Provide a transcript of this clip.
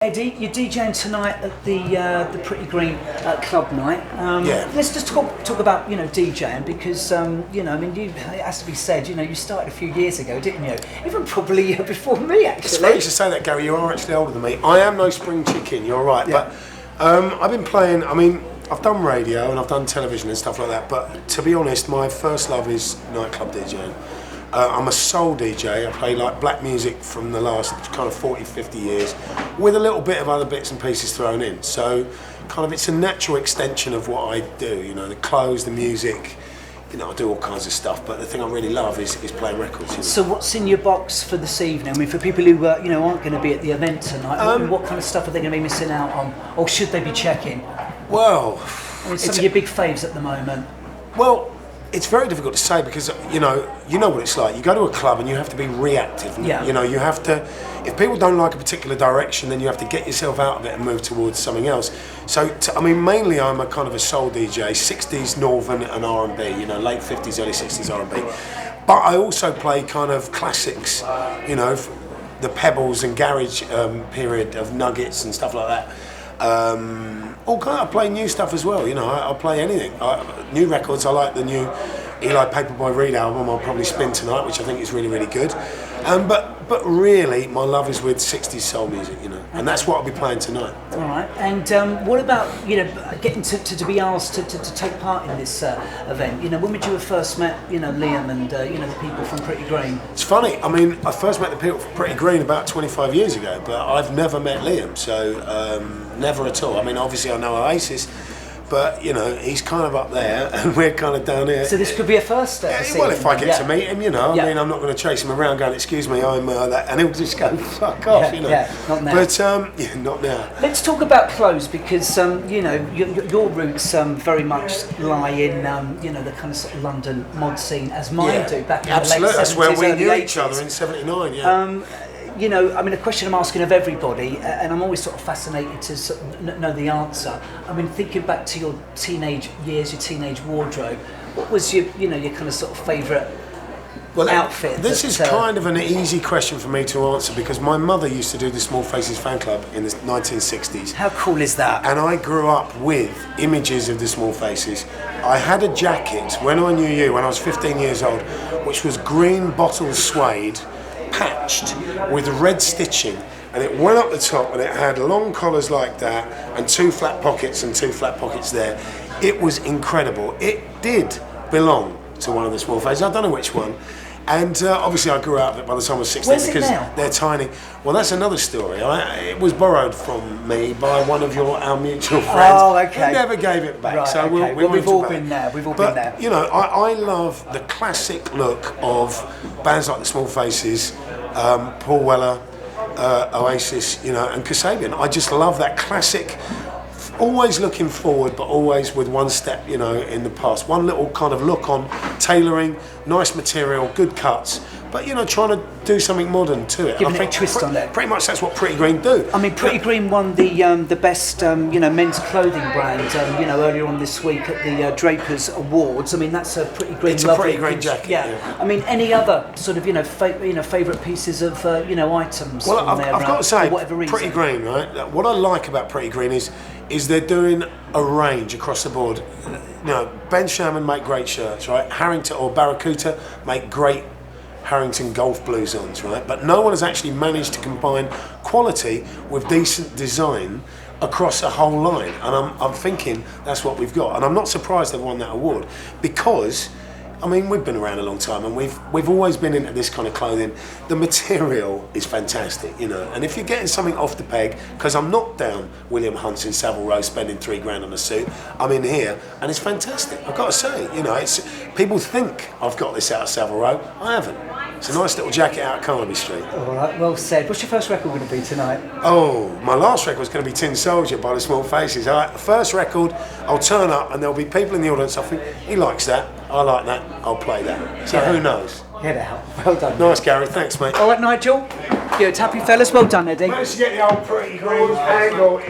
Eddie, you're DJing tonight at the Pretty Green Club night. Yeah. Let's just talk about DJing because it has to be said. You started a few years ago, didn't you? Even probably before me, actually. It's funny you should say that, Gary. You are actually older than me. I am no spring chicken. You're right, yeah. But I've been playing. I mean, I've done radio and I've done television and stuff like that. But to be honest, my first love is nightclub DJing. I'm a soul DJ. I play like black music from the last kind of 40, 50 years with a little bit of other bits and pieces thrown in. So kind of it's a natural extension of what I do, the clothes, the music, I do all kinds of stuff, but the thing I really love is playing records. So what's in your box for this evening? I mean, for people who aren't going to be at the event tonight, what kind of stuff are they going to be missing out on? Or should they be checking? Well... some of your big faves at the moment. Well, it's very difficult to say because you know what it's like. You go to a club and you have to be reactive. Yeah. You have to. If people don't like a particular direction, then you have to get yourself out of it and move towards something else. So mainly I'm a kind of a soul DJ, 60s Northern and R&B. Late 50s, early 60s R&B. But I also play kind of classics. The Pebbles and garage period of Nuggets and stuff like that. I play new stuff as well. I play anything. New records. I like the new Eli Paperboy Reed album. I'll probably spin tonight, which I think is really, really good. But really, my love is with 60s soul music. And that's what I'll be playing tonight. All right. And what about getting to be asked to take part in this event? When would you have first met Liam and the people from Pretty Green? It's funny. I mean, I first met the people from Pretty Green about 25 years ago, but I've never met Liam, so never at all. I mean, obviously I know Oasis, but he's kind of up there and we're kind of down here. So this could be a first step. Yeah, well, if I get to meet him, I mean, I'm not going to chase him around going, "Excuse me, I'm that," and he'll just go, "Fuck off," Yeah, not now. But not now. Let's talk about clothes because your roots very much lie in the kind of sort of London mod scene as mine do back in the late 70s. That's where we knew 80s. each other in '79. Yeah. I mean, a question I'm asking of everybody, and I'm always sort of fascinated to sort of know the answer. I mean, thinking back to your teenage years, your teenage wardrobe, what was your kind of sort of favourite outfit? This is kind of an easy question for me to answer because my mother used to do the Small Faces fan club in the 1960s. How cool is that? And I grew up with images of the Small Faces. I had a jacket when I knew you, when I was 15 years old, which was green bottle suede, patched with red stitching, and it went up the top and it had long collars like that and two flat pockets there. It was incredible. It did belong to one of the Small Faces. I don't know which one. And obviously I grew out of it by the time I was 16. Where's because it now? They're tiny. Well, that's another story. It was borrowed from me by one of our mutual friends. Oh, okay. We never gave it back. Right, so okay. We've all been there. Been there. I love the classic look of bands like the Small Faces, Paul Weller, Oasis, and Kasabian. I just love that classic. Always looking forward, but always with one step, in the past. One little kind of look on tailoring, nice material, good cuts, but trying to do something modern to it. Giving it a twist on it. Pretty much that's what Pretty Green do. I mean, Pretty Green won the best men's clothing brand earlier on this week at the Drapers Awards. I mean, that's a Pretty Green. It's a Pretty Green jacket. Yeah. I mean, any other sort of favourite pieces of items? Well, I've got to say, for whatever reason. Pretty Green, right? What I like about Pretty Green is they're doing a range across the board. Ben Sherman make great shirts, right? Harrington or Barracuda make great Harrington golf blouses, right? But no one has actually managed to combine quality with decent design across a whole line. And I'm thinking that's what we've got. And I'm not surprised they've won that award because, I mean, we've been around a long time and we've always been into this kind of clothing. The material is fantastic, and if you're getting something off the peg, because I'm not down William Hunt's in Savile Row spending $3,000 on a suit, I'm in here and it's fantastic. I've got to say, it's people think I've got this out of Savile Row. I haven't. It's a nice little jacket out of Carnaby Street. All right, well said. What's your first record going to be tonight? Oh, my last record is going to be Tin Soldier by the Small Faces. All right, the first record, I'll turn up and there'll be people in the audience. I think he likes that. I like that. I'll play that. So who knows? Get out. Well done. Nice, Gary. Thanks, mate. All right, Nigel. Good. Happy fellas. Well done, Eddie. Managed to get the old Pretty Green angle.